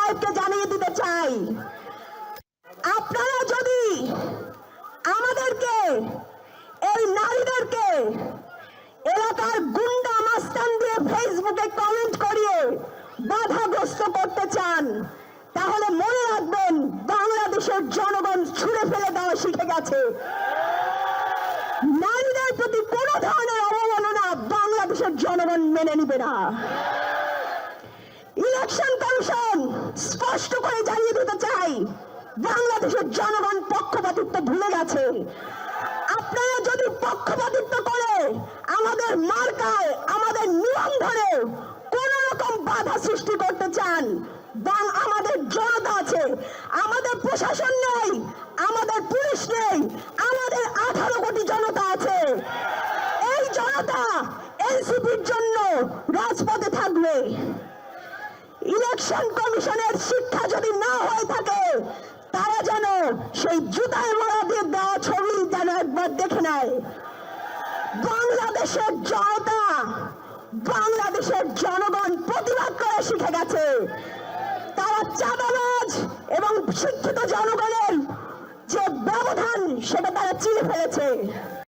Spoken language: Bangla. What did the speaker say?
সাহেবকে জানিয়ে দিতে চাই, আপনারা যদি আমাদেরকে, এই নারীদেরকে এলাকার গুন্ডা মাস্তান দিয়ে ফেসবুকে কমেন্ট করিয়ে বাধাগ্রস্ত করতে চান, তাহলে মনে রাখবেন বাংলাদেশের জনগণ ছুঁড়ে ফেলে দেওয়া শিখে গেছে। নারীদের প্রতি কোনো ধরনের অবমাননা বাংলাদেশের জনগণ মেনে নিবে না। ইলেকশন কমিশন স্পষ্ট করে জানিয়ে দিতে চাই, বাংলাদেশের জনগণ পক্ষপাতিত্ব ভুলে গেছে। আপনারা যদি পক্ষপাতিত্ব করে আমাদের মার্কায়, আমাদের নিয়ম ধরে কোন রকম বাধা সৃষ্টি করতে চান, আমাদের জনতা আছে, আমাদের প্রশাসন নেই, আমাদের পুলিশ নেই, আমাদের 18 কোটি জনতা আছে। এই জনতা এনসিপির জন্য রাজপথে থাকবে। ইলেকশন কমিশনের শিক্ষা যদি না হয়ে থাকে, তারা যেন সেই জুতায় মোড়া দিয়ে দেওয়া ছবি যেন একবার দেখে নেয়। বাংলাদেশের জনতা, বাংলাদেশের জনগণ প্রতিবাদ করে শিখে গেছে। তারা চাঁদাবাজ এবং শিক্ষিত জনগণের যে ব্যবধান, সেটা তারা চিনে ফেলেছে।